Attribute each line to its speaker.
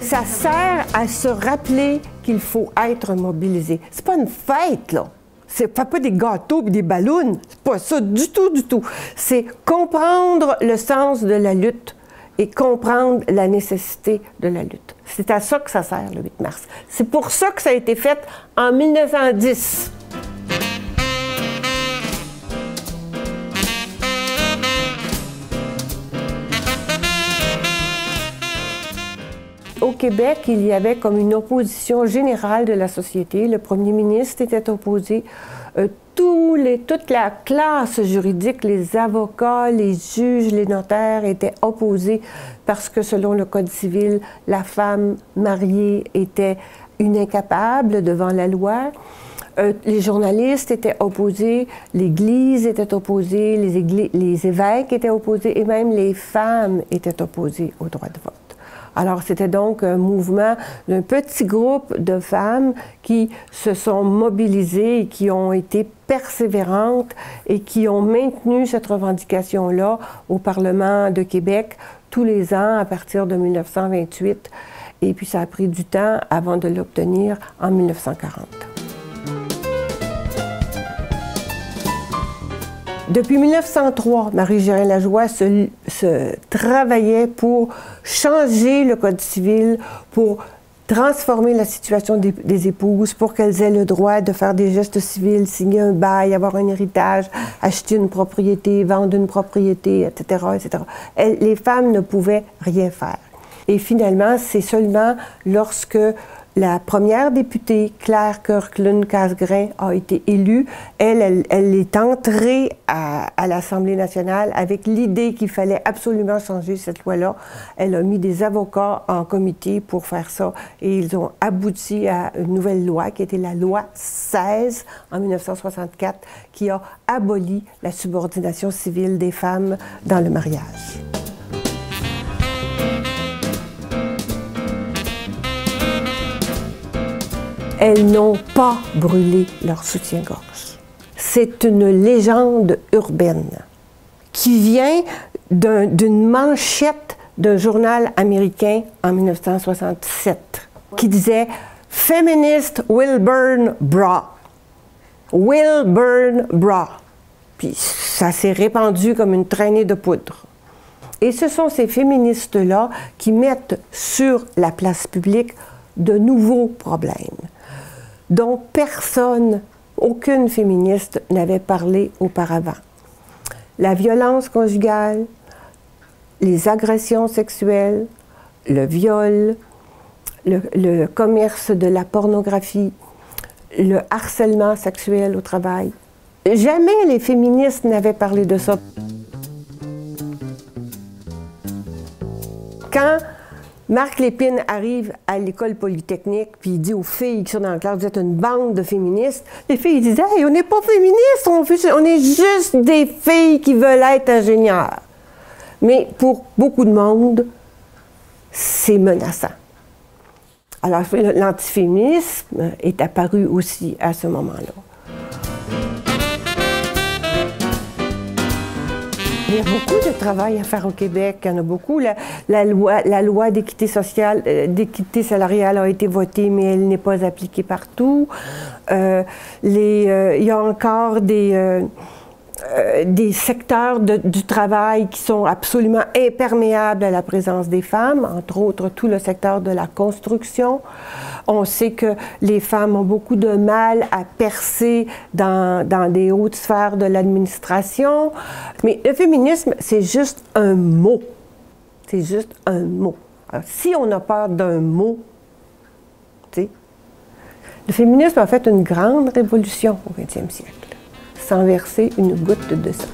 Speaker 1: ça sert à se rappeler qu'il faut être mobilisé. C'est pas une fête, là. C'est pas des gâteaux et des ballons. C'est pas ça du tout, du tout. C'est comprendre le sens de la lutte et comprendre la nécessité de la lutte. C'est à ça que ça sert, le 8 mars. C'est pour ça que ça a été fait en 1910. Au Québec, il y avait comme une opposition générale de la société. Le premier ministre était opposé. Toute la classe juridique, les avocats, les juges, les notaires étaient opposés parce que selon le Code civil, la femme mariée était une incapable devant la loi. Les journalistes étaient opposés, l'Église était opposée, les évêques étaient opposés et même les femmes étaient opposées au droit de vote. Alors, c'était donc un mouvement d'un petit groupe de femmes qui se sont mobilisées et qui ont été persévérantes et qui ont maintenu cette revendication-là au Parlement de Québec tous les ans à partir de 1928. Et puis, ça a pris du temps avant de l'obtenir en 1940. Depuis 1903, Marie-Gérin Lajoie se travaillait pour changer le Code civil, pour transformer la situation des épouses, pour qu'elles aient le droit de faire des gestes civils, signer un bail, avoir un héritage, acheter une propriété, vendre une propriété, etc., etc. Les femmes ne pouvaient rien faire. Et finalement, c'est seulement lorsque la première députée, Claire Kirkland-Casgrain, a été élue. Elle est entrée à l'Assemblée nationale avec l'idée qu'il fallait absolument changer cette loi-là. Elle a mis des avocats en comité pour faire ça et ils ont abouti à une nouvelle loi qui était la loi 16 en 1964 qui a aboli la subordination civile des femmes dans le mariage. Elles n'ont pas brûlé leur soutien-gorge. C'est une légende urbaine qui vient d'une manchette d'un journal américain en 1967 qui disait « Feminist will burn bra ». Will burn bra. Puis ça s'est répandu comme une traînée de poudre. Et ce sont ces féministes-là qui mettent sur la place publique de nouveaux problèmes dont personne, aucune féministe n'avait parlé auparavant. La violence conjugale, les agressions sexuelles, le viol, le commerce de la pornographie, le harcèlement sexuel au travail. Jamais les féministes n'avaient parlé de ça. Quand Marc Lépine arrive à l'école polytechnique, puis il dit aux filles qui sont dans la classe, vous êtes une bande de féministes. Les filles disent, hey, on n'est pas féministes, on est juste des filles qui veulent être ingénieurs. Mais pour beaucoup de monde, c'est menaçant. Alors, l'antiféminisme est apparu aussi à ce moment-là. Il y a beaucoup de travail à faire au Québec. Il y en a beaucoup. La loi d'équité sociale, d'équité salariale a été votée, mais elle n'est pas appliquée partout. Il y a encore des secteurs du travail qui sont absolument imperméables à la présence des femmes, entre autres tout le secteur de la construction. On sait que les femmes ont beaucoup de mal à percer dans des hautes sphères de l'administration. Mais le féminisme, c'est juste un mot. C'est juste un mot. Alors, si on a peur d'un mot, tu sais, le féminisme a fait une grande révolution au 20e siècle, sans verser une goutte de sang.